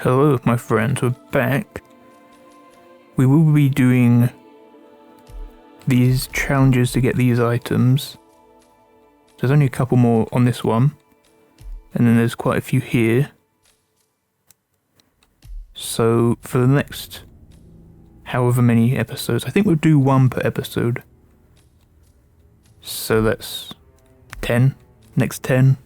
Hello, my friends, we're back. We will be doing these challenges to get these items. There's only a couple more on this one, and then there's quite a few here. So, for the next however many episodes, I think we'll do one per episode. So that's 10, next 10.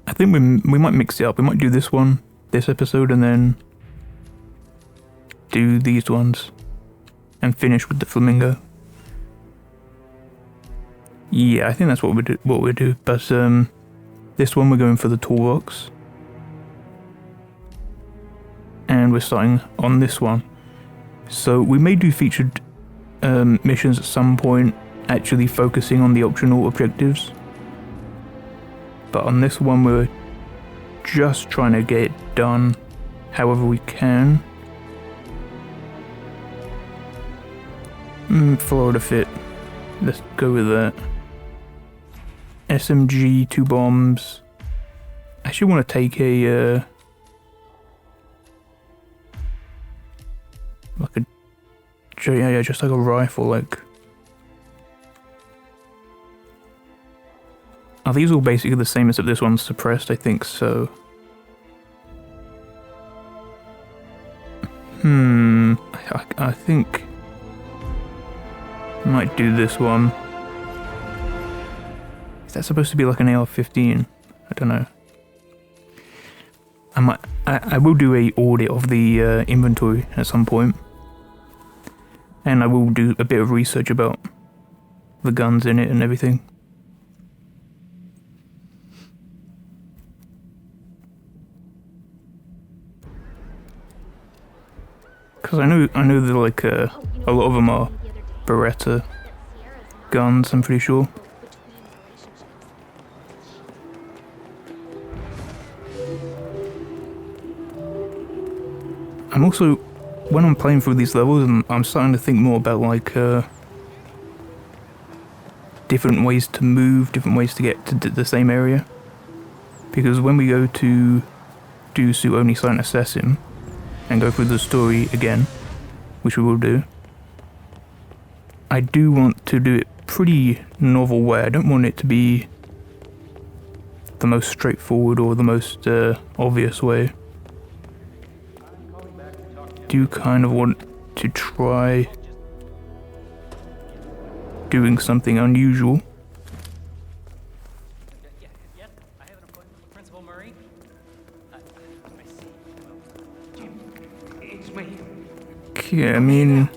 I think we might mix it up. We might do this one, this episode, and then do these ones and finish with the flamingo. Yeah, I think that's what we do. But this one we're going for the toolbox, and we're starting on this one. So we may do featured missions at some point, actually focusing on the optional objectives. But on this one, we're just trying to get it done however we can. Florida fit. Let's go with that. SMG, 2 bombs. I actually want to take a like a just like a rifle. Like, are these all basically the same except this one's suppressed? I think so. I think I might do this one. Is that supposed to be like an AR-15? I don't know. I will do a audit of the inventory at some point, and I will do a bit of research about the guns in it and everything. Because I know that like a lot of them are Beretta guns, I'm pretty sure. I'm also, when I'm playing through these levels, I'm starting to think more about like different ways to move, different ways to get to the same area. Because when we go to do Su-Only Silent Assassin and go through the story again, which we will do, I do want to do it pretty novel way. I don't want it to be the most straightforward or the most obvious way. Do kind of want to try doing something unusual. Yes, I have an appointment with Principal Murray. It's me. Okay, I mean,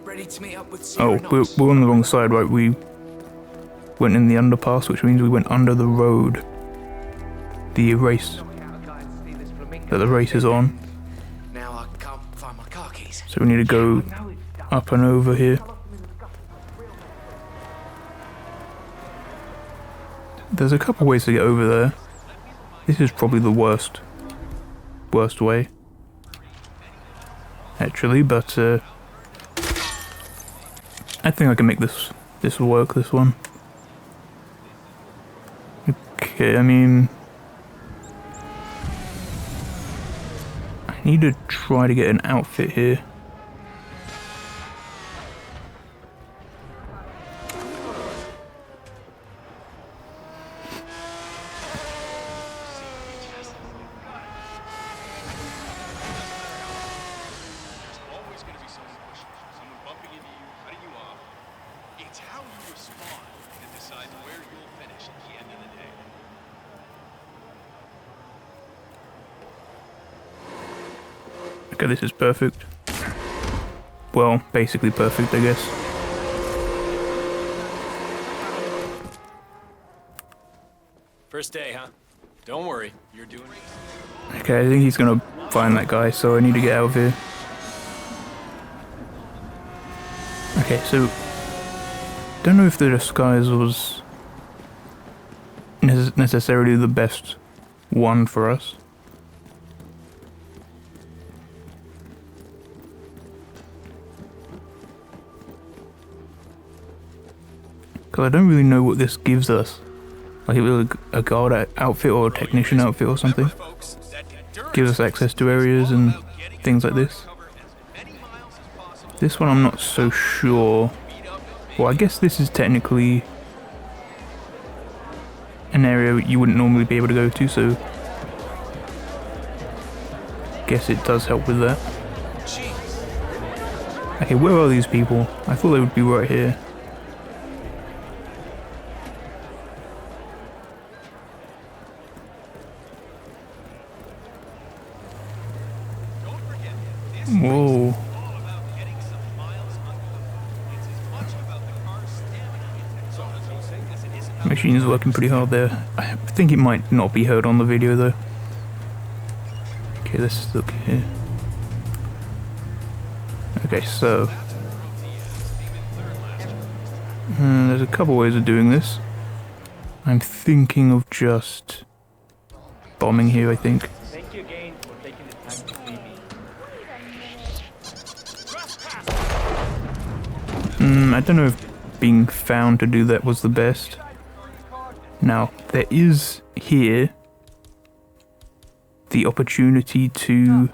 Ready to meet up with oh, we're on the wrong side, right? We went in the underpass, which means we went under the road. The race that the race is on. Now I can't find my car keys. So we need to go up and over here. There's a couple ways to get over there. This is probably the worst way, actually, but I think I can make this work, this one. Okay, I mean, I need to try to get an outfit here. Okay, this is perfect. Well, basically perfect, I guess. First day, huh? Don't worry, you're doing it. Okay, I think he's gonna find that guy, so I need to get out of here. Okay, so don't know if the disguise was necessarily the best one for us. Because I don't really know what this gives us. like it was a guard outfit or a technician outfit or something. Gives us access to areas and things like this. This one I'm not so sure. Well, I guess this is technically an area you wouldn't normally be able to go to, so guess it does help with that. Okay, where are these people? I thought they would be right here. Whoa. Machine's working pretty hard there. I think it might not be heard on the video though. Okay, let's look here. Okay, so there's a couple ways of doing this. I'm thinking of just bombing here, I think. Thank you again for taking the time to see me. I don't know if being found to do that was the best. Now, there is here the opportunity to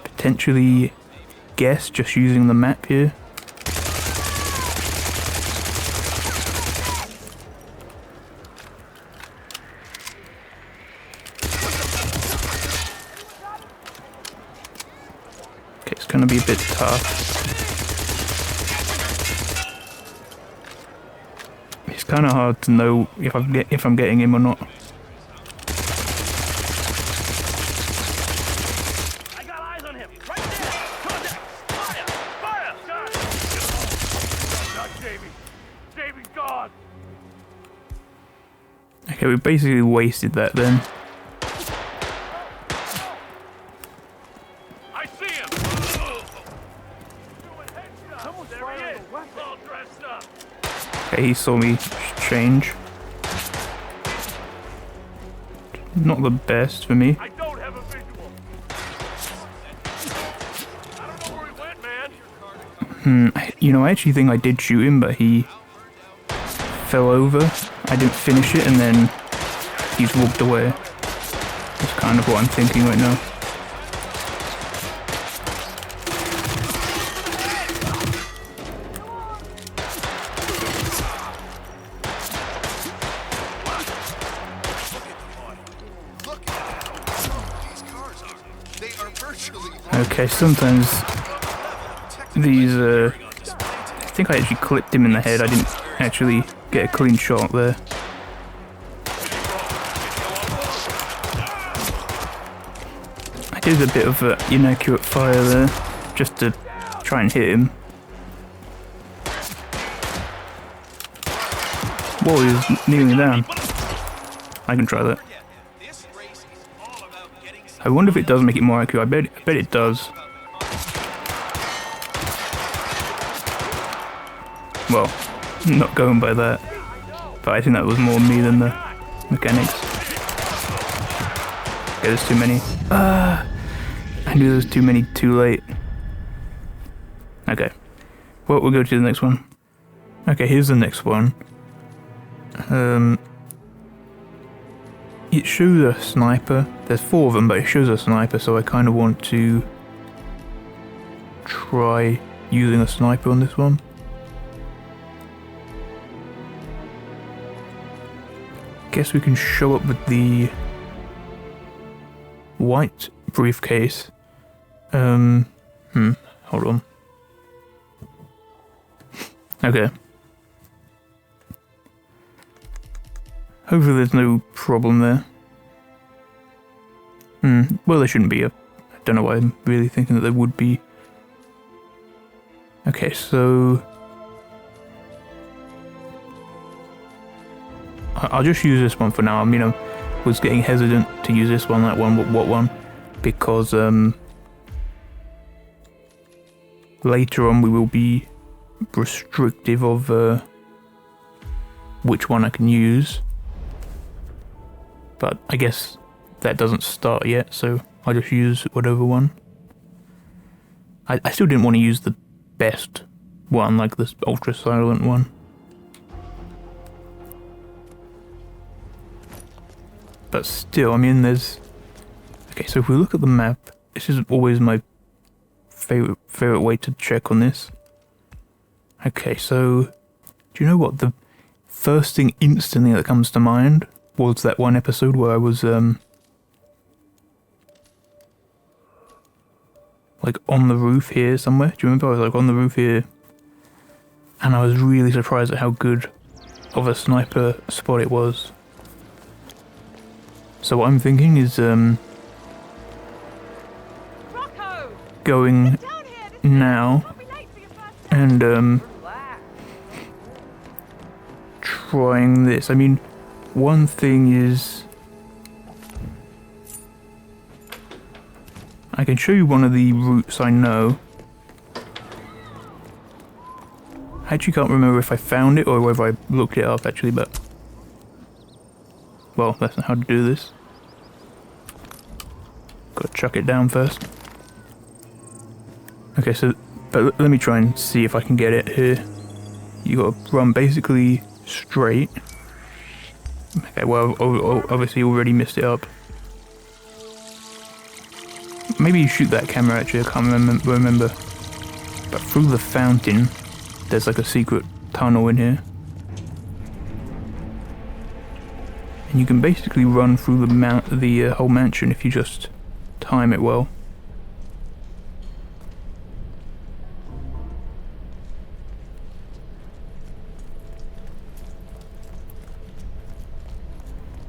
potentially guess just using the map here. Okay, it's gonna be a bit tough. It's kind of hard to know if I'm getting him or not. I got eyes on him. Right there. Contact. Fire. Fire. Got it. Not Jamie. Jamie's gone. Okay, we basically wasted that then. I see him. There he is. All dressed up. Okay, he saw me change. Not the best for me. I don't have a visual. I don't know where he went, man. You know, I actually think I did shoot him, but he fell over. I didn't finish it, and then he's walked away. That's kind of what I'm thinking right now. Okay, sometimes these, I think I actually clipped him in the head. I didn't actually get a clean shot there. I did a bit of inaccurate fire there, just to try and hit him. Whoa, he was kneeling down. I can try that. I wonder if it does make it more accurate. I bet it does. Well, not going by that. But I think that was more me than the mechanics. Okay, there's too many. I knew there was too many too late. Okay. Well, we'll go to the next one. Okay, here's the next one. It shows a sniper. There's 4 of them, but it shows a sniper, so I kind of want to try using a sniper on this one. Guess we can show up with the white briefcase. Hold on. Okay. Hopefully there's no problem there. Well, there shouldn't be. I don't know why I'm really thinking that there would be. Okay, so I'll just use this one for now. I mean, I was getting hesitant to use this one, that one, what one, because later on we will be restrictive of which one I can use. But I guess that doesn't start yet, so I'll just use whatever one. I still didn't want to use the best one, like this ultra silent one. But still, I mean, there's... Okay, so if we look at the map, this is always my favorite way to check on this. Okay, so... Do you know what? The first thing instantly that comes to mind was that one episode where I was, like, on the roof here somewhere. Do you remember? I was, like, on the roof here. And I was really surprised at how good of a sniper spot it was. So what I'm thinking is, going now and, trying this. I mean, one thing is... I can show you one of the routes I know. I actually can't remember if I found it or whether I looked it up actually, but... Well, that's not how to do this. Gotta chuck it down first. Okay, so... But let me try and see if I can get it here. You gotta run basically straight. Okay, well, I've obviously already messed it up. Maybe you shoot that camera actually, I can't remember. But through the fountain, there's like a secret tunnel in here. And you can basically run through the whole mansion if you just time it well.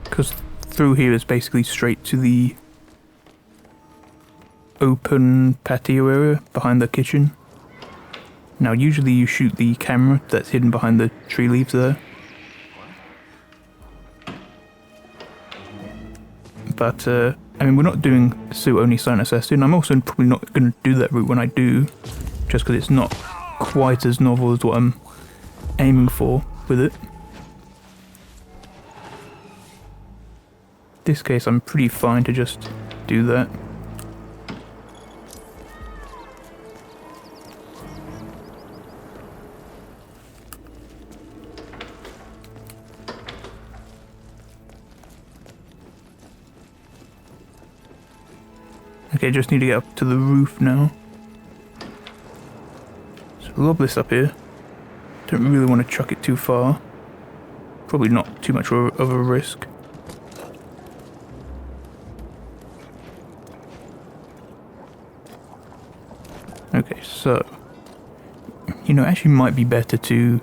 Because through here is basically straight to the open patio area behind the kitchen. Now usually you shoot the camera that's hidden behind the tree leaves there. But I mean, we're not doing suit-only silent assassin. I'm also probably not going to do that route when I do, just because it's not quite as novel as what I'm aiming for with it. In this case, I'm pretty fine to just do that. Okay, just need to get up to the roof now. So lob this up here. Don't really want to chuck it too far. Probably not too much of a risk. Okay, so... You know, it actually might be better to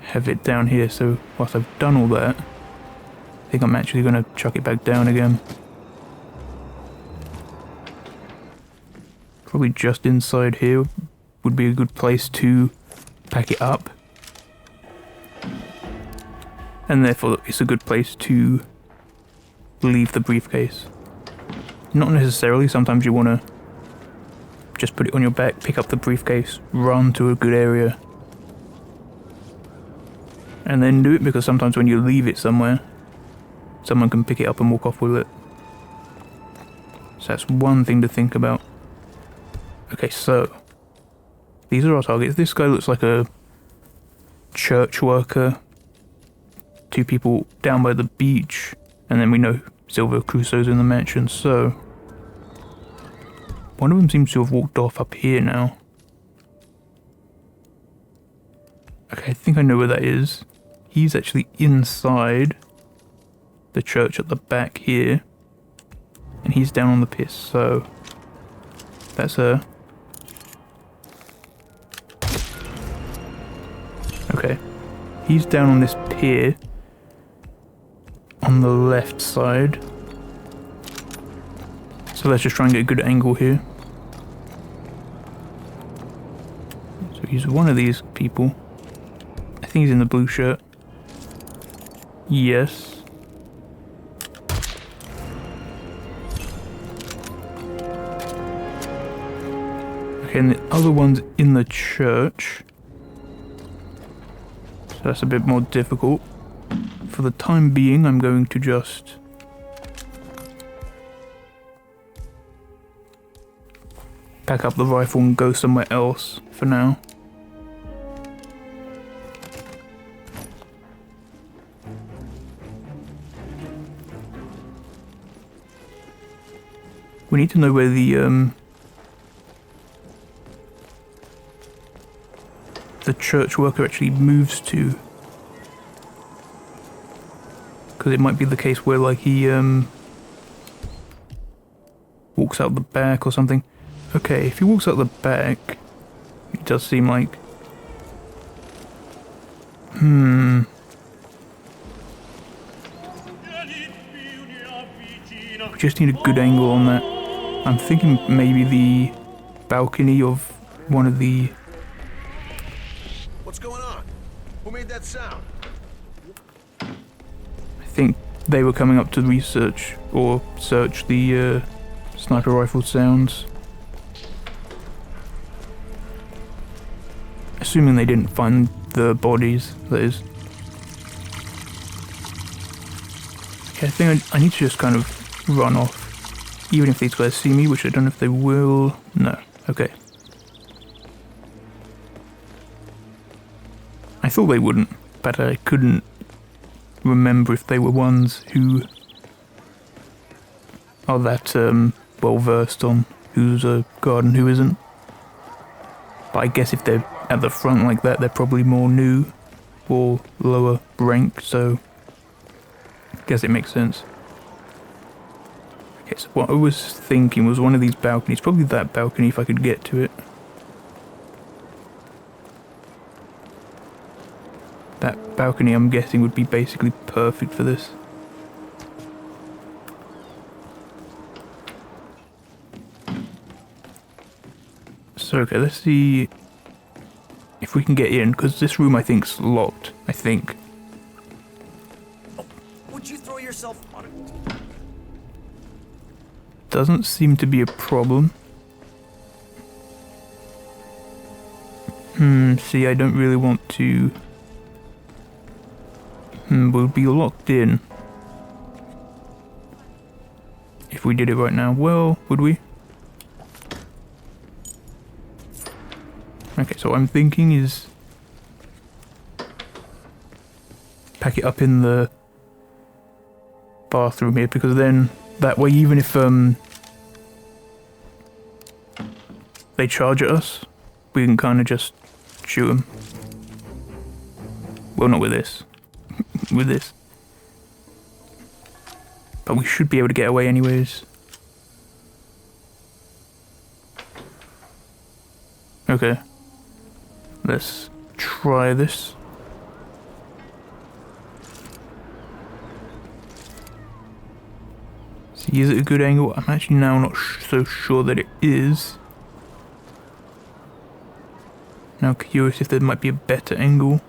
have it down here, so whilst I've done all that, I think I'm actually going to chuck it back down again. Probably just inside here would be a good place to pack it up. And therefore it's a good place to leave the briefcase. Not necessarily, sometimes you want to just put it on your back, pick up the briefcase, run to a good area, and then do it, because sometimes when you leave it somewhere, someone can pick it up and walk off with it. So that's one thing to think about. Okay, so these are our targets. This guy looks like a church worker. Two people down by the beach, and then we know Silver Crusoe's in the mansion, so one of them seems to have walked off up here now. Okay, I think I know where that is. He's actually inside the church at the back here, and he's down on the piss, so that's her. Okay, he's down on this pier on the left side. So let's just try and get a good angle here. So he's one of these people. I think he's in the blue shirt. Yes. Okay, and the other one's in the church. So that's a bit more difficult. For the time being, I'm going to just pack up the rifle and go somewhere else for now. We need to know where the church worker actually moves to. Because it might be the case where, like, he walks out the back or something. Okay, if he walks out the back, it does seem like... We just need a good angle on that. I'm thinking maybe the balcony of one of the... What's going on? Who made that sound? I think they were coming up to research or search the sniper rifle sounds. Assuming they didn't find the bodies, that is. Okay, I think I need to just kind of run off. Even if these guys see me, which I don't know if they will. No. Okay. I thought they wouldn't, but I couldn't remember if they were ones who are that well versed on who's a guard and who isn't. But I guess if they're at the front like that, they're probably more new or lower rank, so I guess it makes sense. Okay, so what I was thinking was one of these balconies, probably that balcony if I could get to it. That balcony, I'm guessing, would be basically perfect for this. So, okay, let's see if we can get in, because this room I think's locked, I think. Would you throw yourself on it? Doesn't seem to be a problem. See, I don't really want to... we'll be locked in. If we did it right now, well, would we? Okay, so what I'm thinking is... pack it up in the bathroom here, because then, that way, even if they charge at us, we can kind of just shoot them. Well, not with this. With this. But we should be able to get away anyways. Okay. Let's try this. See, is it a good angle? I'm actually now not so sure that it is. Now curious if there might be a better angle.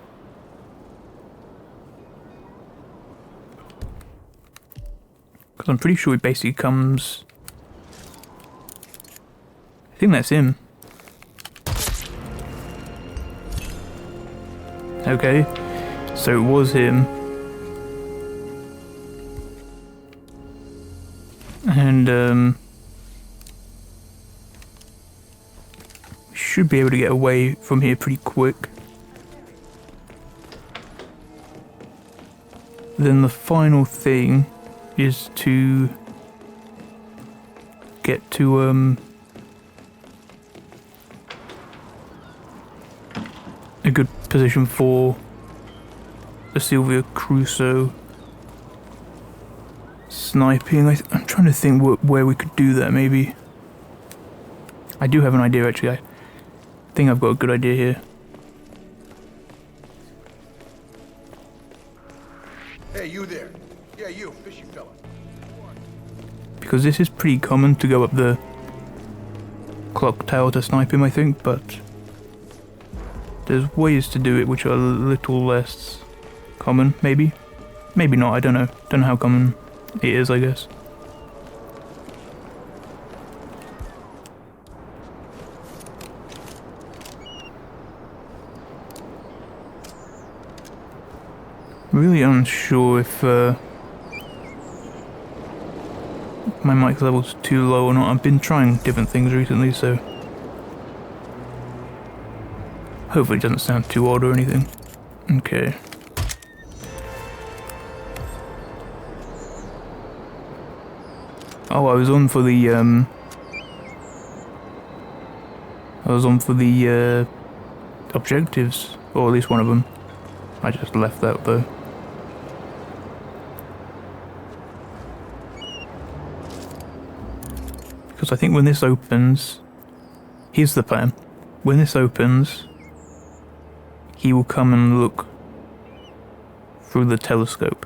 Because I'm pretty sure he basically comes... I think that's him. Okay, so it was him. And, we should be able to get away from here pretty quick. Then the final thing is to get to, a good position for the Sylvia Crusoe sniping. I'm trying to think where we could do that, maybe. I do have an idea, actually. I think I've got a good idea here. Hey, you there. Yeah, you, fishy fella. Because this is pretty common to go up the clock tower to snipe him, I think, but there's ways to do it which are a little less common, maybe? Maybe not, I don't know. Don't know how common it is, I guess. Really unsure if my mic level's too low or not. I've been trying different things recently, so hopefully it doesn't sound too odd or anything. Okay. Oh, I was on for the objectives, or at least one of them. I just left that though. Because I think when this opens, here's the plan. When this opens, he will come and look through the telescope.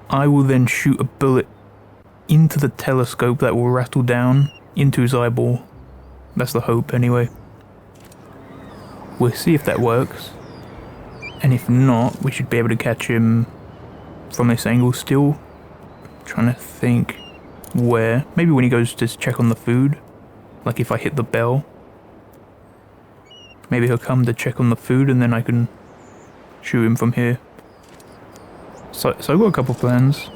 I will then shoot a bullet into the telescope that will rattle down into his eyeball. That's the hope anyway. We'll see if that works. And if not, we should be able to catch him from this angle still. Trying to think where. Maybe when he goes to check on the food. Like if I hit the bell. Maybe he'll come to check on the food and then I can shoot him from here. So I've got a couple plans.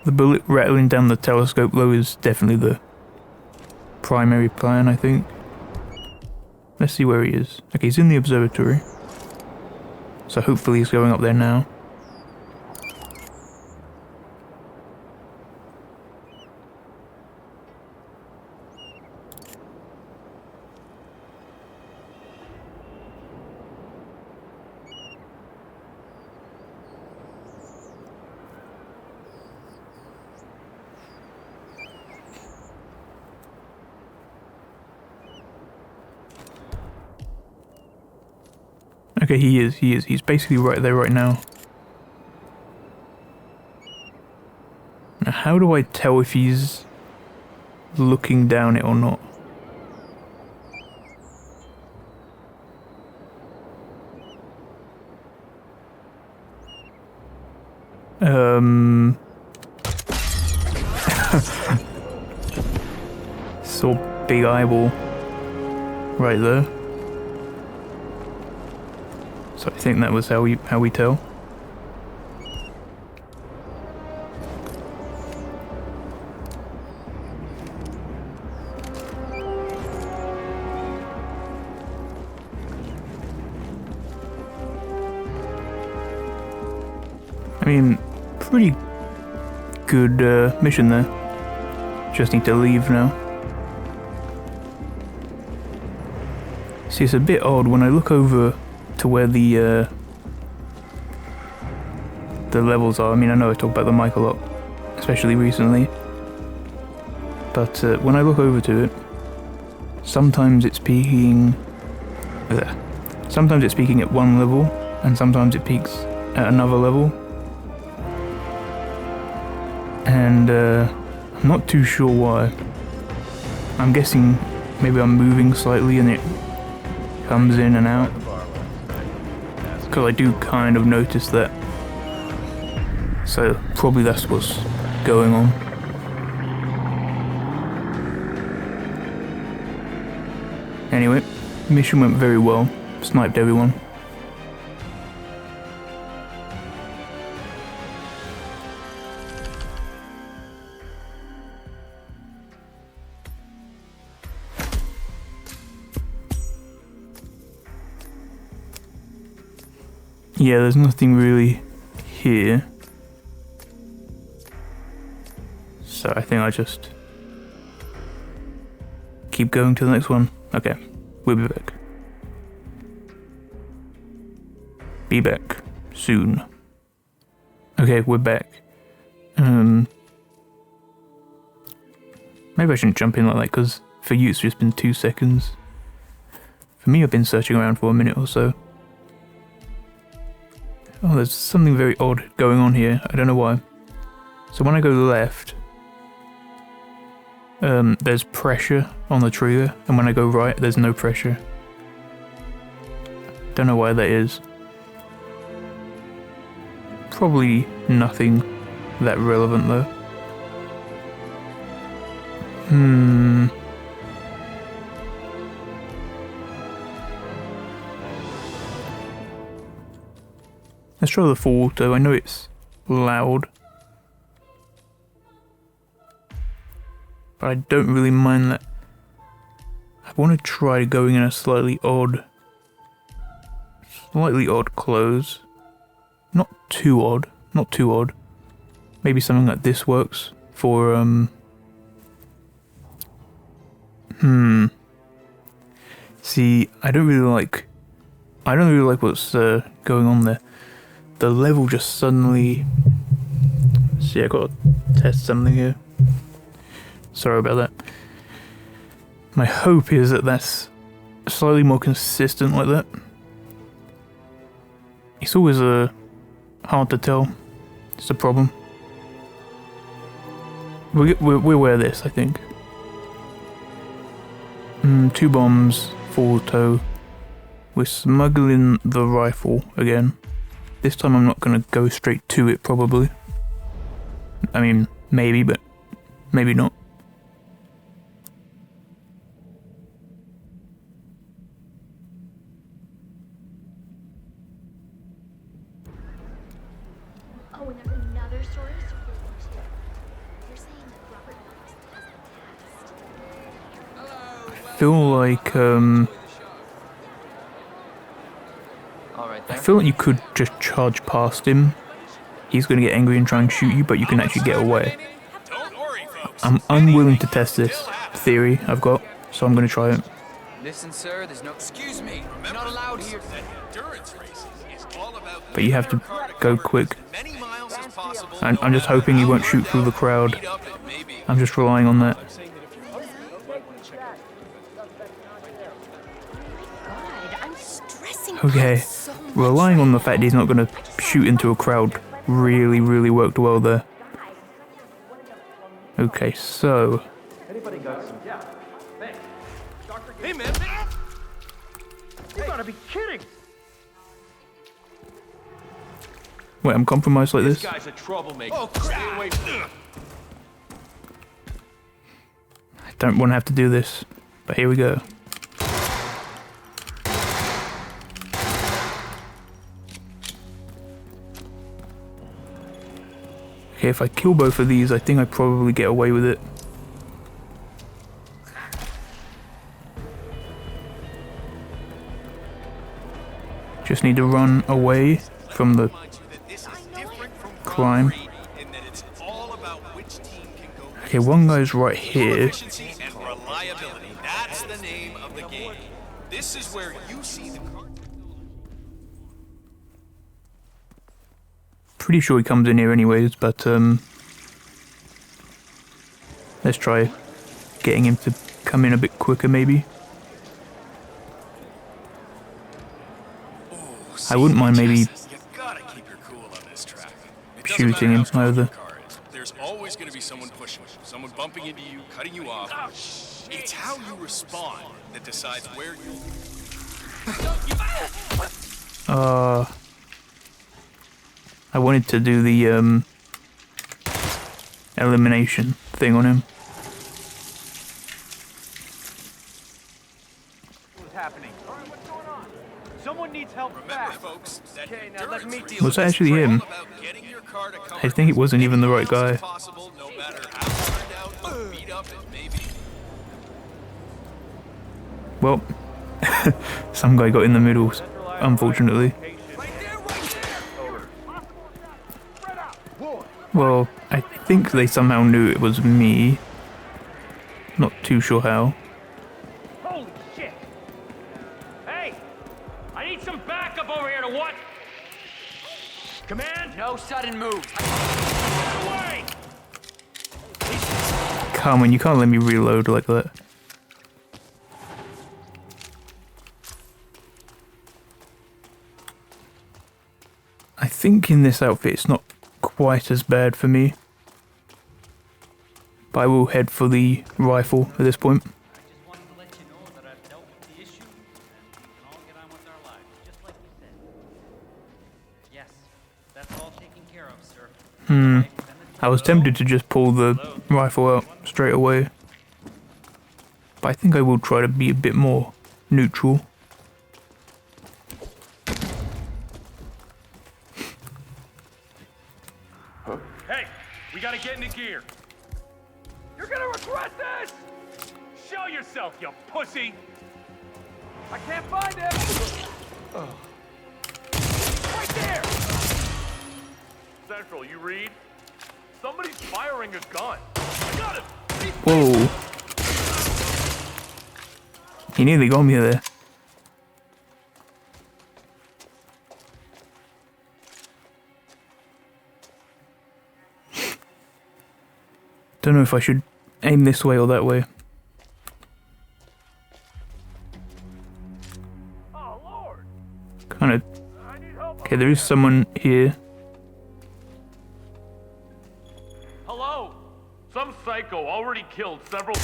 The bullet rattling down the telescope though is definitely the primary plan, I think. Let's see where he is. Okay, he's in the observatory. So hopefully he's going up there now. Okay, he is. He's basically right there right now. Now, how do I tell if he's looking down it or not? Saw big eyeball right there. So I think that was how we tell. I mean, pretty good mission there. Just need to leave now. See, it's a bit odd when I look over to where the levels are. I mean, I know I talk about the mic a lot, especially recently, but when I look over to it, sometimes it's peaking at one level, and sometimes it peaks at another level, and I'm not too sure why. I'm guessing maybe I'm moving slightly and it comes in and out. Because I do kind of notice that. So probably that's what's going on. Anyway, mission went very well. Sniped everyone. Yeah, there's nothing really here. So I think I just keep going to the next one. Okay, we'll be back. Be back soon. Okay, we're back. Maybe I shouldn't jump in like that, because for you it's just been 2 seconds. For me, I've been searching around for a minute or so. Oh, there's something very odd going on here. I don't know why. So when I go left, there's pressure on the trigger, and when I go right, there's no pressure. Don't know why that is. Probably nothing that relevant though. Let's try the full auto. I know it's loud, but I don't really mind that. I want to try going in a slightly odd slightly odd clothes. Not too odd. Not too odd. Maybe something like this works for, See, I don't really like what's going on there. The level just suddenly... See, I gotta test something here. Sorry about that. My hope is that that's slightly more consistent like that. It's always hard to tell. It's a problem. We're aware of this, I think. 2 bombs, full tow. We're smuggling the rifle again. This time I'm not gonna go straight to it, probably. I mean, maybe, but maybe not. Oh, and there's another source for you too. You're saying that Robert Knox has a past. I feel like I feel like you could just charge past him. He's gonna get angry and try and shoot you, but you can actually get away. Don't worry, folks. I'm unwilling to test this theory I've got, so I'm gonna try it. Listen, sir, there's no... Excuse me. You're not allowed here. That endurance racing is all about But you have to go quick. many miles as possible. And I'm just hoping he won't shoot through the crowd. Speed up and maybe I'm just relying on that. God, I'm stressing Okay, out so much. relying on the fact he's not going to shoot into a crowd really worked well there. Okay, so... Hey, man. You gotta be kidding! Wait, I'm compromised like this? Guy's a troublemaker. Oh, crap! Stay away from him. I don't want to have to do this, but here we go. Okay, if I kill both of these, I think I probably get away with it. Just need to run away from the crime. Okay, one guy's right here. Efficiency and reliability. That's the name of the game. This is where you see the Pretty sure he comes in here anyways, but let's try getting him to come in a bit quicker maybe. I wouldn't mind maybe You gotta keep your cool on this track. It doesn't shooting him matter how strong either. your car is. There's always gonna be someone pushing you, someone bumping into you, cutting you off. It's how you respond that decides where you. I wanted to do the elimination thing on him. What's happening? Alright, what's going on? Someone needs help Remember, fast. folks, that Okay, now let endurance me race deal Was with that this. actually is him? all about getting your car to cover I think it wasn't even the right as many guy. miles as possible, no matter how burned out or beat up it may be. Well, some guy got in the middle, unfortunately. Well, I think they somehow knew it was me. Not too sure how. Holy shit! Hey! I need some backup over here to what? Command? No sudden moves. Away! Come on, you can't let me reload like that. I think in this outfit it's not quite as bad for me. But I will head for the rifle at this point. I just wanted to let you know that I've dealt with the issue, and we can all get on with our lives, just like you said. Yes, that's all taken care of, sir. I was tempted to just pull the rifle out straight away. But I think I will try to be a bit more neutral. Hey! We gotta get into gear! You're gonna regret this! Show yourself, you pussy! I can't find him! Central, you read? Somebody's firing a gun. I got him! Whoa. He nearly got me there. Don't know if I should aim this way or that way. Oh, Lord! Kind of. I need help. Okay, there is someone here. Hello? Some psycho already killed several...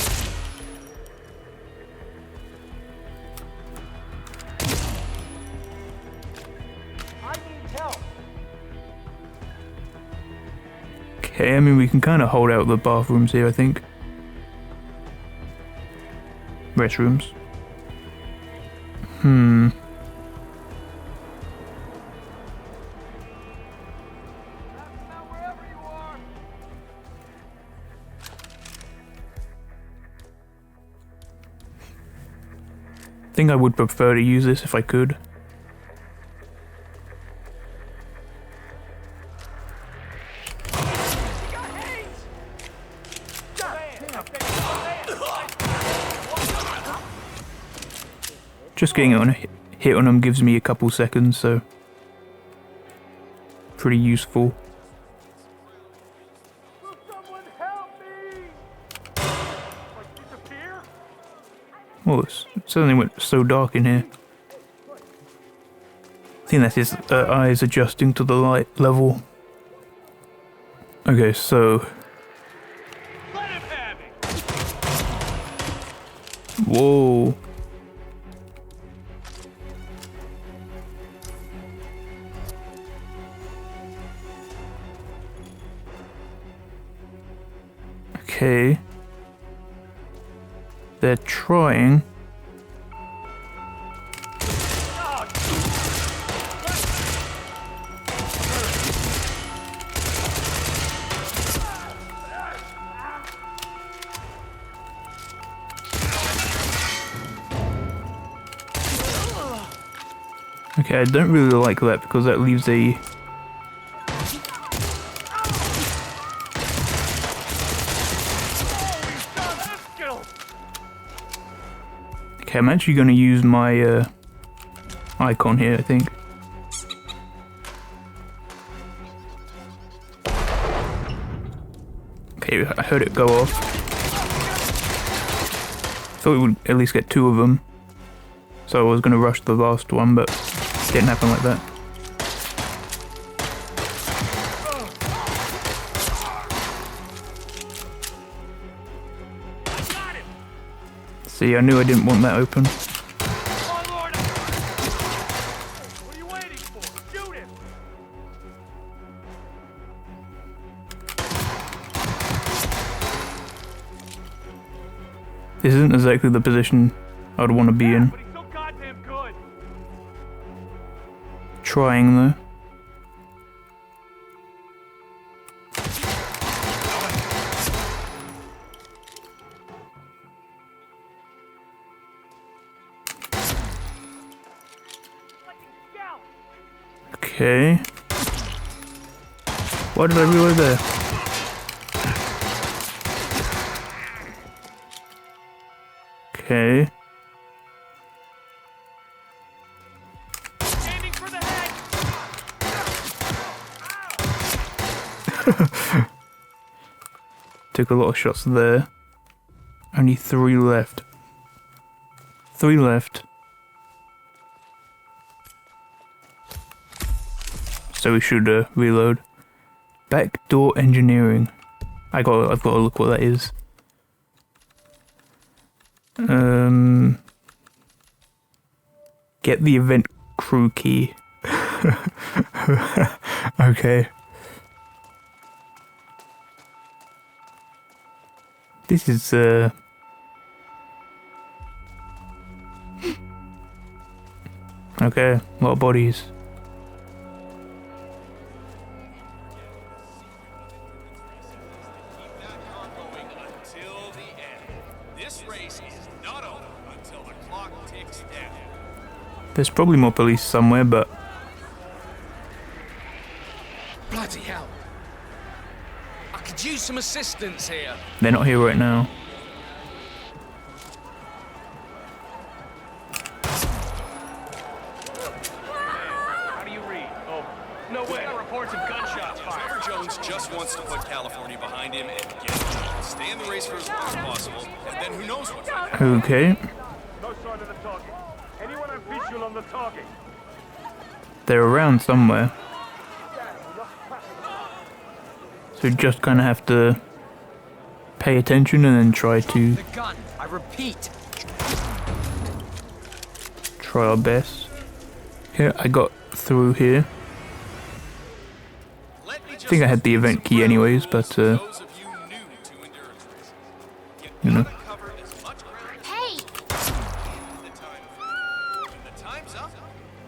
I need help. Okay, I mean, we can kind of hold out the bathrooms here, I think. Restrooms. Wherever you are. I think I would prefer to use this if I could. Just getting on a hit on them gives me a couple seconds, so pretty useful. Will someone help me? Like disappear? Oh, it suddenly went so dark in here. I think that's his eyes adjusting to the light level. Okay, so... Let him have it. Whoa. Okay. They're trying. Okay, I don't really like that because that leaves a... Okay, I'm actually going to use my icon here, I think. Okay, I heard it go off. Thought we would at least get 2 of them. So I was going to rush the last one, but it didn't happen like that. See, I knew I didn't want that open. Oh, Lord. What are you waiting for? Shoot him. This isn't exactly the position I'd want to be in. But he's so goddamn good. Trying though. Okay. Why did I reload there? Okay. Aiming for the head. Took a lot of shots there. Only 3 left. 3 left. So we should reload. Backdoor engineering. I've got to look what that is. Get the event crew key. Okay. This is okay, a lot of bodies. Until the end. This race is not over until the clock ticks down. There's probably more police somewhere, but Bloody hell. use some assistance here. They're not here right now. How do you read? Oh, no way. We got reports of gunshots fired. Trevor Jones just wants to put California behind him and get it. Stay in the race for as long as possible, and then who knows what might happen. Okay. No sign of the target. Anyone have visual on the target? They're around somewhere. So we just kind of have to pay attention and then try The gun. I repeat. our best. Here, I got through here. I I think I had the event key anyways, but those of you new to endurance racing, you know. cover as much ground as Hey! the time. When the time's up,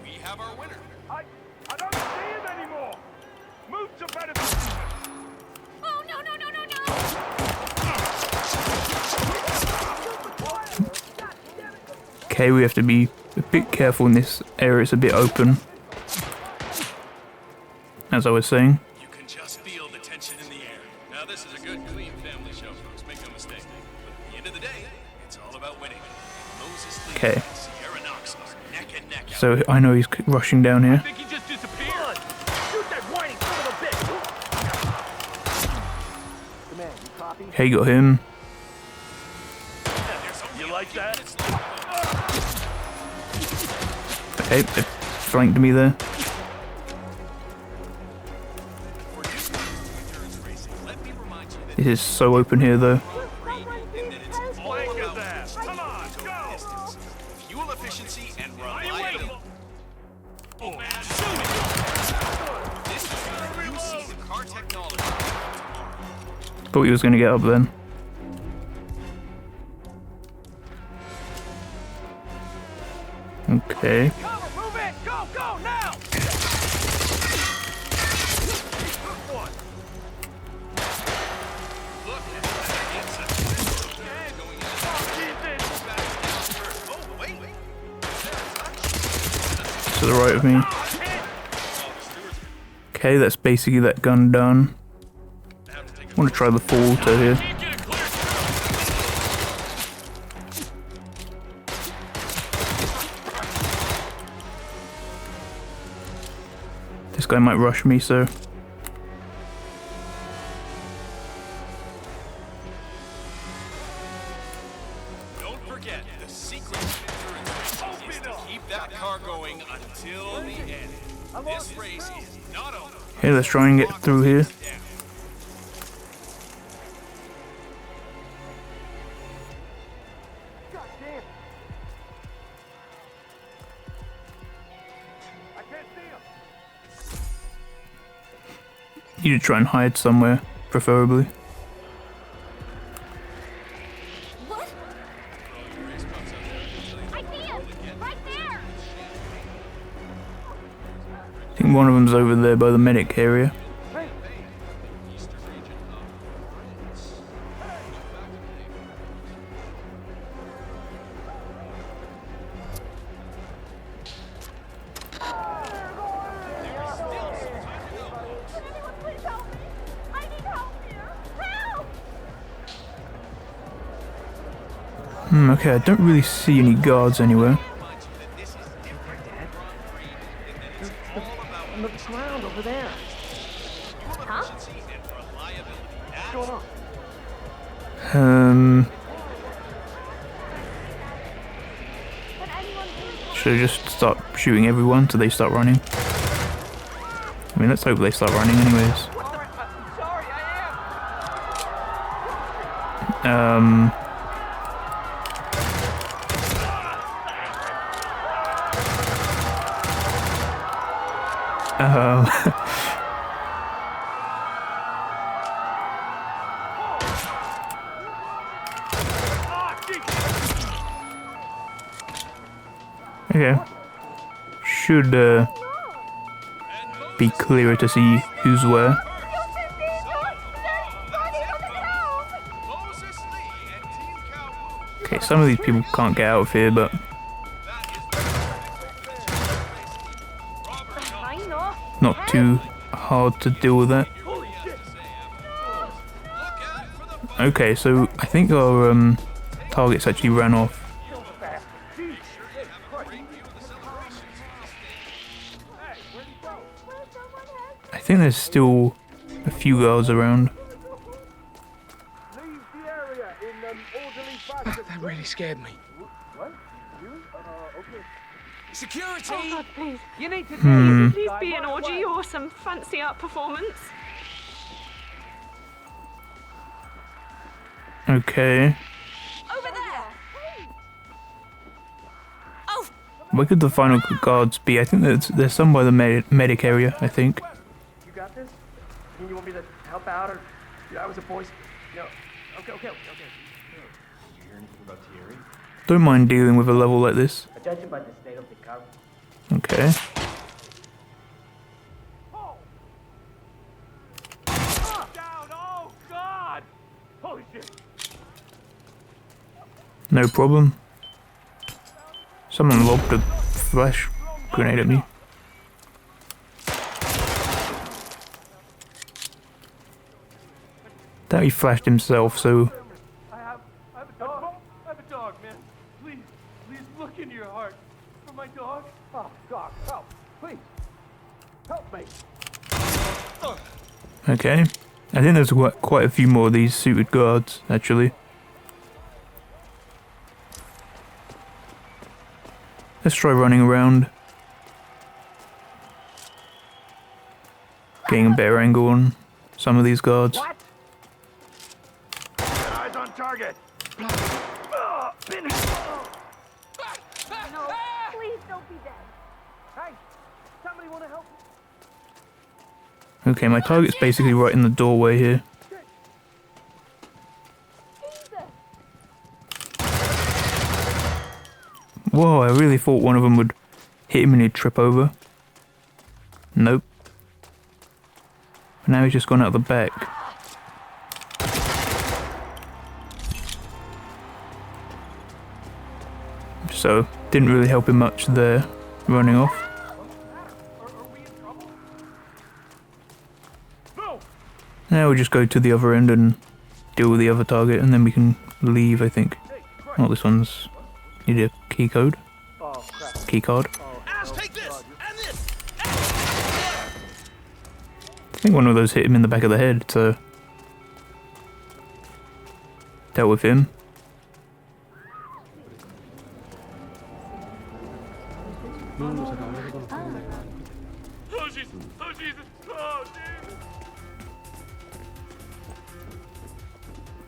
we have our winner. I don't see him anymore. Move to better position. Oh, no, no, no, no, no! Okay, we have to be a bit careful in this area, it's a bit open. As I was saying. You can just feel the tension in the air. Now this is a good, clean family show, folks. Make no mistake. But at the end of the day, it's all about winning. Moses Lee Okay. and Sierra Knox are neck and neck. So I know he's rushing down here. I think he just disappeared. Shoot that whining son of a bitch. Command, you copy? Okay, got him. You like that? Okay, they flanked me there. It is so open here though. Flank his ass. Come on, go. Fuel efficiency and reliability. Oh, man. This is where you see the car technology. Thought he was gonna get up then. Okay. Cover, move it. Go, go, now. Good one. Look at that. It's a going in. Jesus. Oh, wait. To the right of me. Okay, that's basically that gun done. I want to try the full to here. This guy might rush me, so Don't forget, the secret of endurance racing is to keep that car going until the end. This race is not over. okay, let's try and get through here. Down. God damn. I can't see him. You need to try and hide somewhere, preferably. What? I see him! Right there! I think one of them's over there by the medic area. Can anyone please help me? I need help here! Help! Okay, I don't really see any guards anywhere. On the ground over there. Huh? What's going on? Can anyone please help? Should I just start shooting everyone till they start running? I mean, let's hope they start running anyways. Sorry, I Okay. Should be clearer to see who's where. Moses Lee and Team Cowboy. Okay, some of these people can't get out of here, but I know. not too hard to deal with that. Holy shit. Okay, so I think our targets actually ran off. I think there's still a few guards around. That really scared me. Security! Oh God, please. You need to Please be an orgy or some fancy art performance. Okay. Over there! Oh! Where could the final guards be? I think there's some by the medic area, I think. You got this? You want me to help out, or I was a voice? No. Okay. You hear anything about Thierry? Don't mind dealing with a level like this. Judging by the state of the car. Okay. Down! Oh God! Holy shit! No problem. Someone lobbed a flash grenade at me. That he flashed himself, so I have a dog. I have a dog, man. Please look into your heart for my dog. Oh God, help! Please, help me. okay. I think there's quite a few more of these suited guards, actually. Let's try running around. Getting a better angle on some of these guards. What? Eyes on target. Finish. No, please don't be dead. Hey, somebody want to help? Okay, my target's basically right in the doorway here. Whoa, I really thought one of them would hit him and he'd trip over. Nope. Now he's just gone out the back. So, didn't really help him much there, running off. Now we'll just go to the other end and deal with the other target, and then we can leave, I think. Oh, this one's... need a key code. Key card. Take this! And this! I think one of those hit him in the back of the head, so... dealt with him. Oh Jesus! Oh Jesus! Oh Jesus!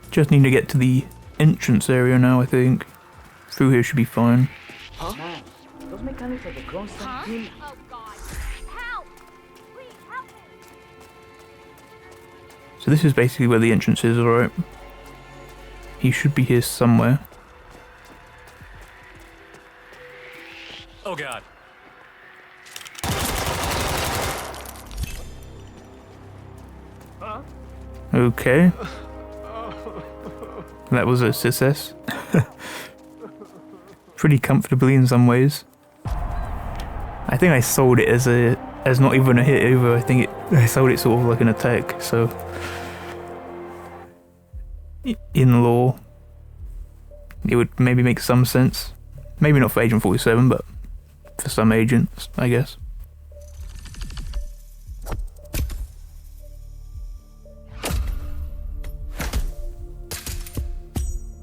Just need to get to the entrance area now, I think. Through here should be fine. Man, those mechanics are the constant team. Oh God! Help! Please help me! So this is basically where the entrance is, alright. He should be here somewhere. Oh God. Okay. That was a success. Pretty comfortably in some ways. I think I sold it as not even a hit over. I think I sold it sort of like an attack, so in law it would maybe make some sense. Maybe not for Agent 47, but for some agents, I guess.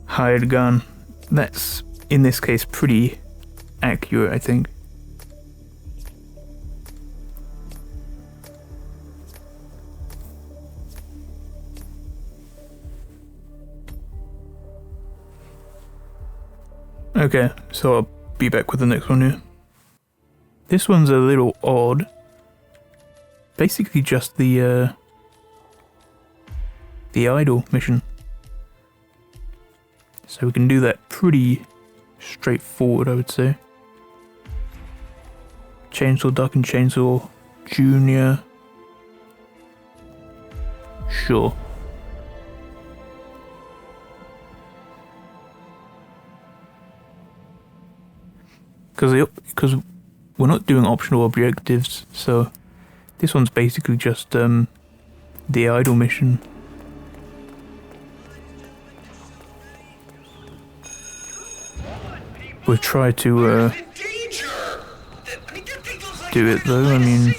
Hired gun. That's, in this case, pretty accurate, I think. Okay, so I'll be back with the next one here. This one's a little odd. Basically just the idol mission. So we can do that pretty straightforward, I would say. Chainsaw Duck and Chainsaw Junior. Sure. Because we're not doing optional objectives, so this one's basically just the idol mission. We'll try to do it though. I mean,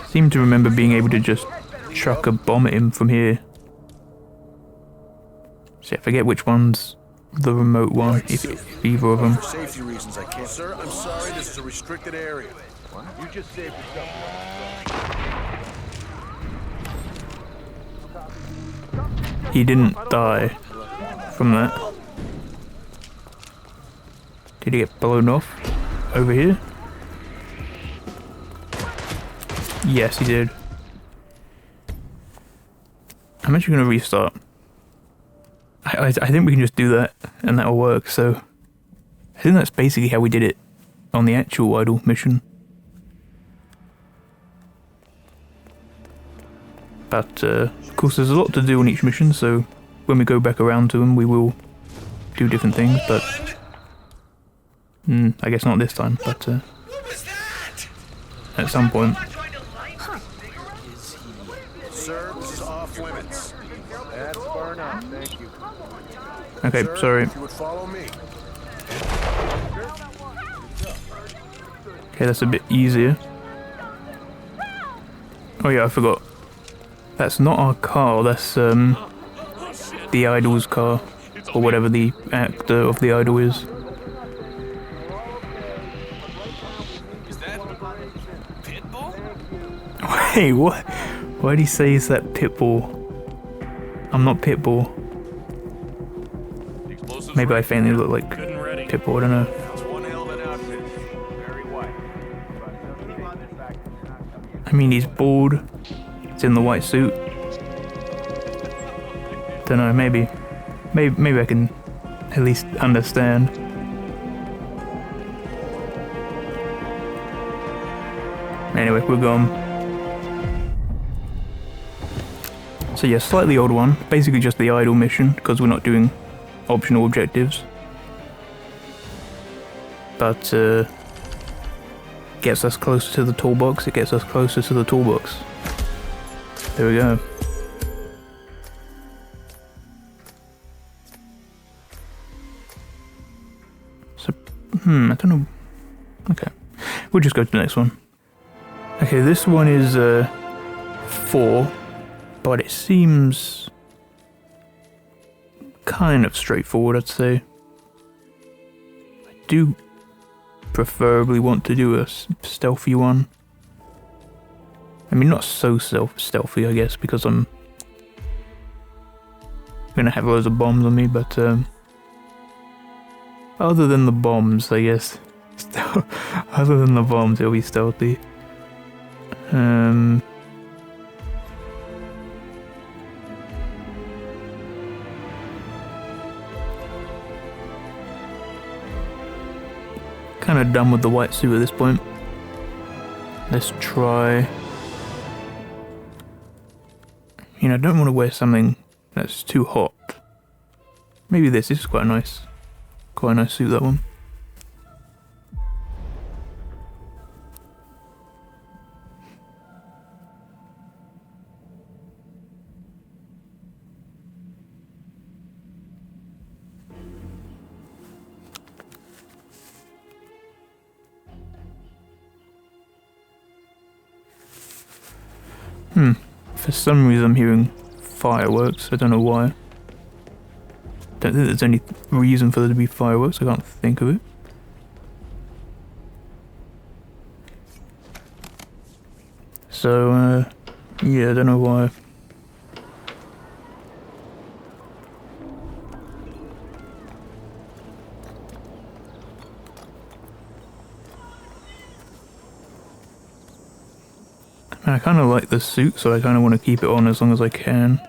seem to remember being able to just chuck a bomb at him from here. So I forget which one's the remote one, if either of them. For safety reasons, I can't. Sir, I'm sorry. This is a restricted area. What? You just saved yourself. He didn't die from that. Did he get blown off over here? Yes, he did. I'm actually going to restart. I think we can just do that and that'll work, so I think that's basically how we did it on the actual idol mission. But of course there's a lot to do on each mission, so when we go back around to them we will do different things, but I guess not this time, but at some point. Sir, this is off limits. That's far enough, thank you. Okay, Sir, sorry. if you would follow me. Okay, that's a bit easier. Oh yeah, I forgot. That's not our car, that's the idol's car. Or whatever the actor of the idol is. Is that Pitbull? Wait, what? Why did he say is that Pitbull? I'm not Pitbull. Maybe I faintly look like Pitbull, I don't know. That's one hell of an outfit. Very white. I mean, he's bald. It's in the white suit. Don't know, maybe I can at least understand. Anyway, we're gone. So yeah, slightly odd one. Basically just the idol mission, because we're not doing optional objectives. But gets us closer to the toolbox. It gets us closer to the toolbox. There we go. So, I don't know. Okay, we'll just go to the next one. Okay, this one is 4, but it seems kind of straightforward, I'd say. I do preferably want to do a stealthy one. I mean, not so stealthy, I guess, because I'm gonna have loads of bombs on me, but other than the bombs, I guess. Other than the bombs, it'll be stealthy. Kind of done with the white suit at this point. Let's try. You know, I don't want to wear something that's too hot. Maybe this is quite nice. Quite a nice suit, that one. For some reason I'm hearing fireworks, I don't know why. Don't think there's any reason for there to be fireworks, I can't think of it. So, yeah, I don't know why. I kind of like the suit, so I kind of want to keep it on as long as I can.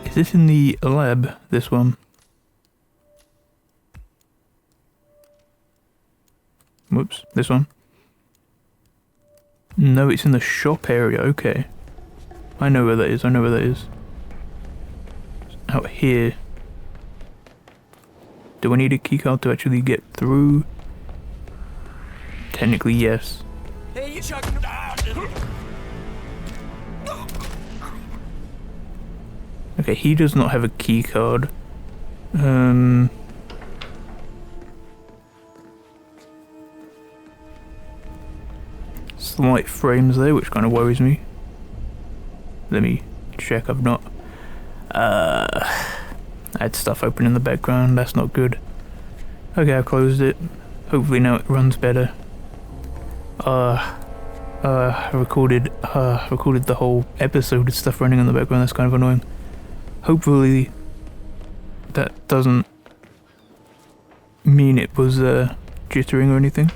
Is this in the lab, this one? Whoops, this one? No, it's in the shop area, okay. I know where that is, I know where that is. It's out here. Do I need a keycard to actually get through? Technically, yes. Hey, you chucking Okay, he does not have a key card. Slight frames there, which kind of worries me. Let me check. I've not. I had stuff open in the background. That's not good. Okay, I've closed it. Hopefully now it runs better. I recorded the whole episode with stuff running in the background. That's kind of annoying. Hopefully that doesn't mean it was jittering or anything.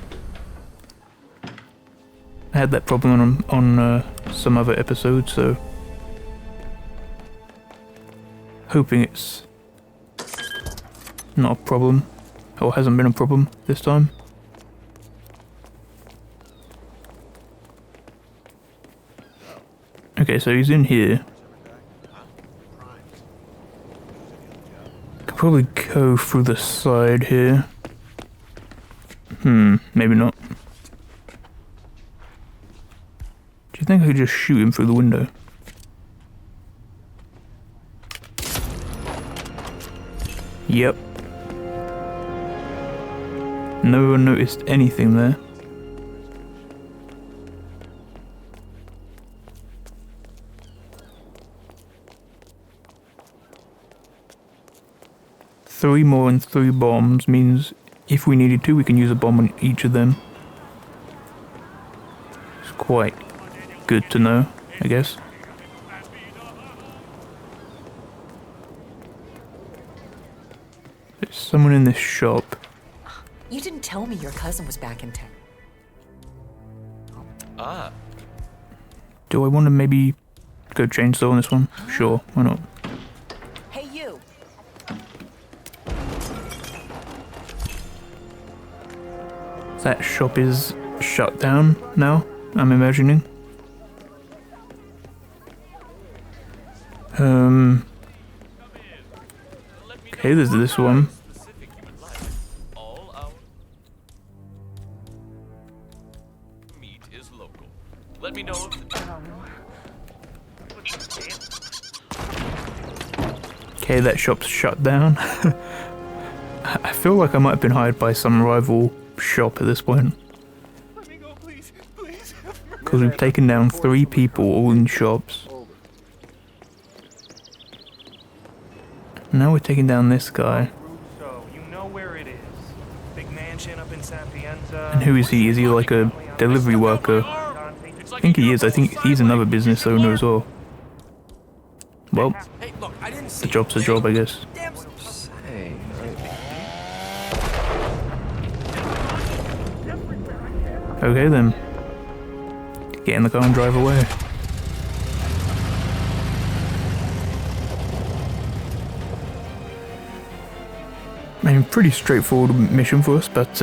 I had that problem on some other episodes, so hoping it's not a problem, or hasn't been a problem this time. Okay, so he's in here. Could probably go through the side here. Maybe not. Do you think I could just shoot him through the window? Yep. No one noticed anything there. Three more and 3 bombs means if we needed to, we can use a bomb on each of them. It's quite good to know, I guess. There's someone in this shop. You didn't tell me your cousin was back in town. Ah. Do I want to maybe go chainsaw on this one? Sure, why not? Hey, you! That shop is shut down now, I'm imagining. Okay, there's this one. Meat is local. Let me know if Okay, that shop's shut down. I feel like I might have been hired by some rival shop at this point. Let me go, please. Please. Because we've taken down 3 people all in shops. Now we're taking down this guy. You know where it is. Big mansion up in Sapienza. And who is he? Is he like a delivery worker? I think he is. I think he's another business owner as well. Well, the job's a job, I guess. Okay then. Get in the car and drive away. I mean, pretty straightforward mission for us, but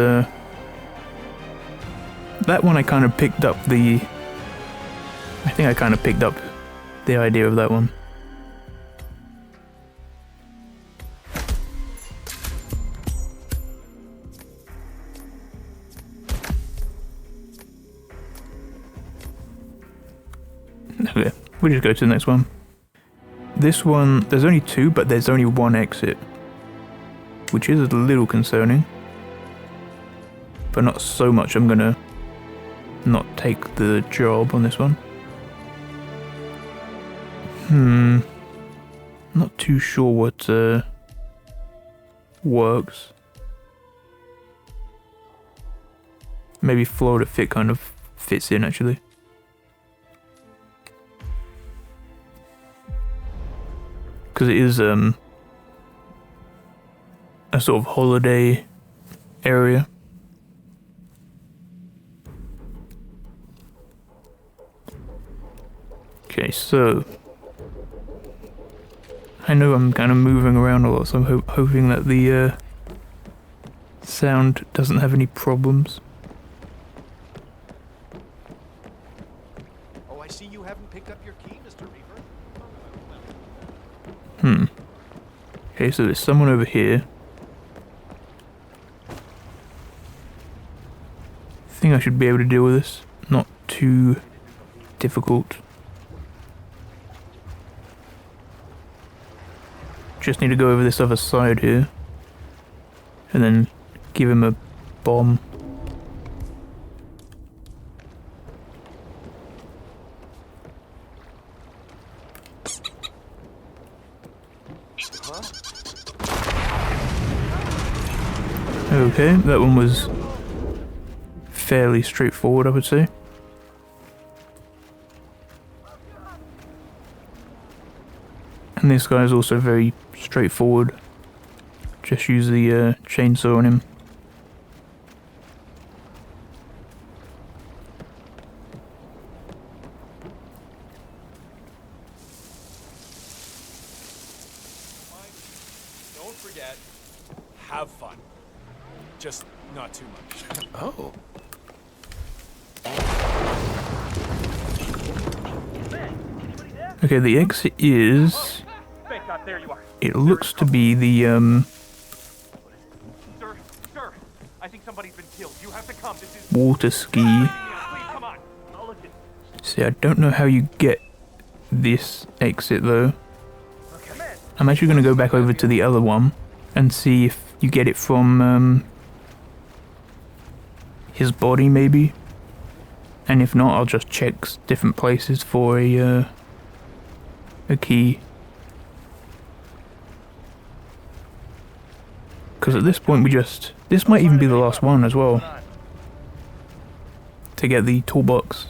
that one I kind of picked up the... I think I kind of picked up the idea of that one. Okay, we'll just go to the next one. This one, there's only 2, but there's only 1 exit. Which is a little concerning. But not so much I'm gonna not take the job on this one. Not too sure what works. Maybe Florida Fit kind of fits in actually. Because it is a sort of holiday area. Okay, so I know I'm kind of moving around a lot, so I'm hoping that the sound doesn't have any problems. Oh, I see you haven't picked up your key, Mr. Reaper. Okay, so there's someone over here. I think I should be able to deal with this. Not too difficult. Just need to go over this other side here. And then give him a bomb. Okay, that one was fairly straightforward, I would say. And this guy is also very straightforward. Just use the chainsaw on him. Don't forget, have fun. Just not too much. Oh. Okay, the exit is... Thank God, there you are. It looks to be the, Sir, I think somebody's been killed. You have to come. This is... water ski. Please, come on. I'll look at... See, I don't know how you get this exit, though. I'm actually going to go back over to the other one and see if you get it from, his body, maybe. And if not, I'll just check different places for a key. Because at this point we just... This might even be the last one as well. To get the toolbox.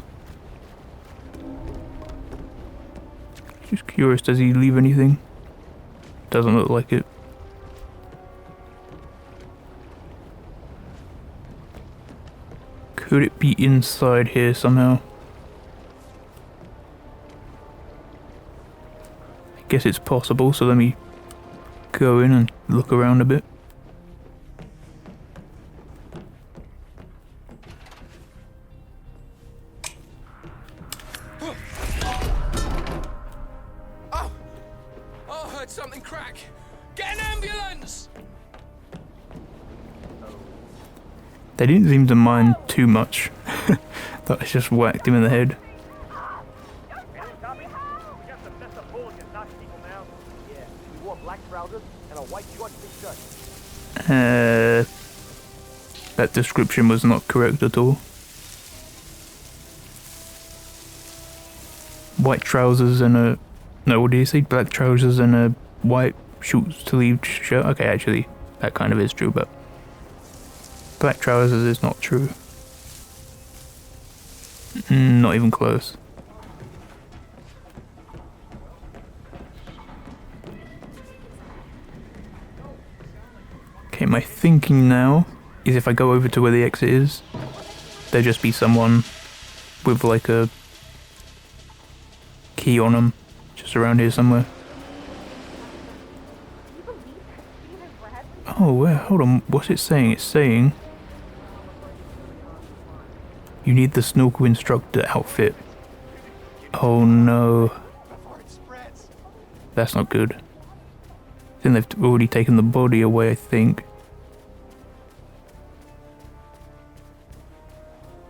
Just curious, does he leave anything? Doesn't look like it. Could it be inside here somehow? I guess it's possible, so let me go in and look around a bit. Oh, heard something crack. Get an ambulance! They didn't seem to mind too much. Thought I just whacked him in the head. That description was not correct at all. White trousers and a... No, what did you say? Black trousers and a white short-sleeved shirt? Okay, actually, that kind of is true, but... Black trousers is not true. Not even close. Okay, my thinking now is if I go over to where the exit is, there'll just be someone with like a key on them, just around here somewhere. Oh, where? Hold on. What's it saying? It's saying you need the snorkel instructor outfit. Oh no. That's not good. I think they've already taken the body away, I think.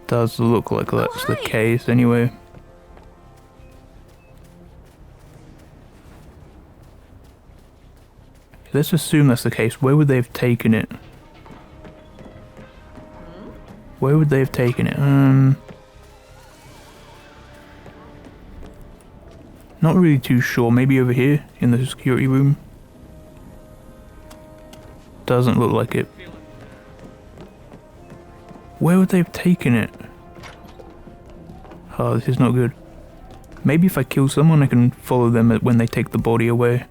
Does look like that's the case anyway. Let's assume that's the case. Where would they have taken it? Where would they have taken it? Not really too sure. Maybe over here in the security room. Doesn't look like it. Where would they have taken it? Oh, this is not good. Maybe if I kill someone, I can follow them when they take the body away.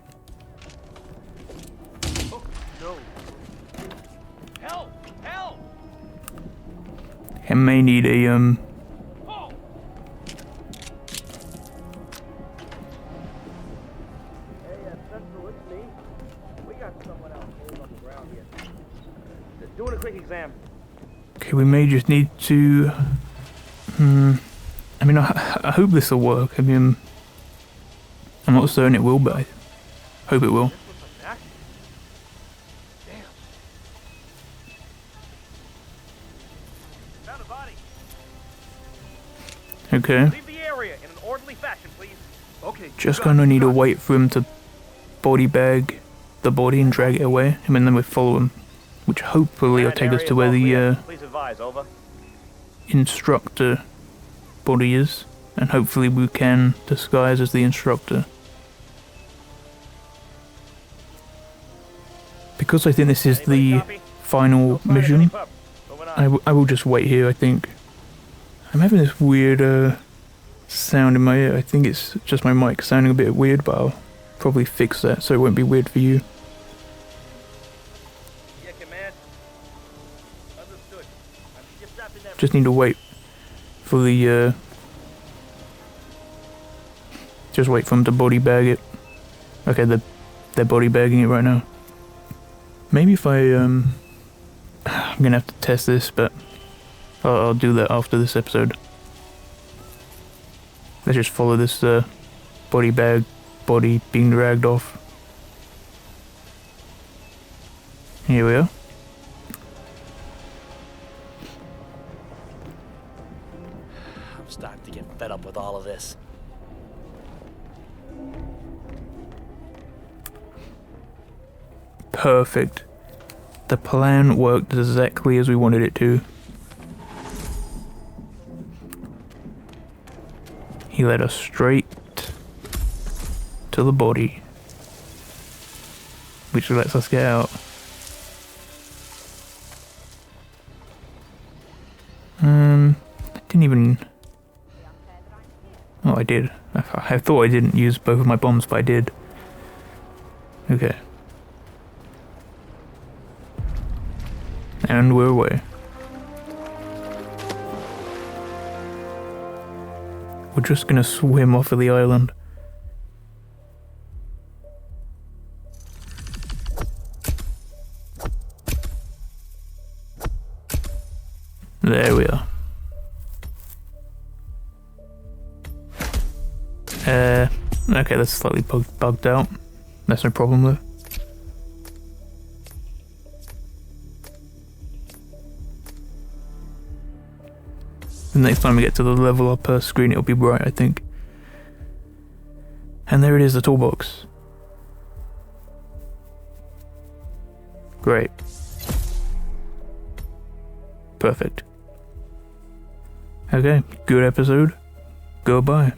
I may need a Doing a quick exam. Okay, we may just need to... I mean, I hope this will work. I mean, I'm not certain it will, but I hope it will. Okay. Leave the area in an orderly fashion, please. Okay. Just gonna need to wait for him to body bag the body and drag it away, and then we follow him, which hopefully will take us to where the Please advise, over. instructor body is, and hopefully we can disguise as the instructor. Because I think this is the final mission, I will just wait here, I think. I'm having this weird sound in my ear. I think it's just my mic sounding a bit weird, but I'll probably fix that so it won't be weird for you. Yeah, command. Understood. Just stopping that. Just need to wait for the just wait for them to body bag it. Okay, they're body bagging it right now. Maybe if I'm gonna have to test this, but I'll do that after this episode. Let's just follow this body being dragged off. Here we are. I'm starting to get fed up with all of this. Perfect. The plan worked exactly as we wanted it to. He led us straight to the body, which lets us get out. Didn't even... Oh, I did. I thought I didn't use both of my bombs, but I did. Okay. And we're away. We're just gonna swim off of the island. There we are. Okay, that's slightly bugged out. That's no problem though. The next time we get to the level up screen, it'll be bright, I think. And there it is, the toolbox. Great. Perfect. Okay, good episode. Goodbye.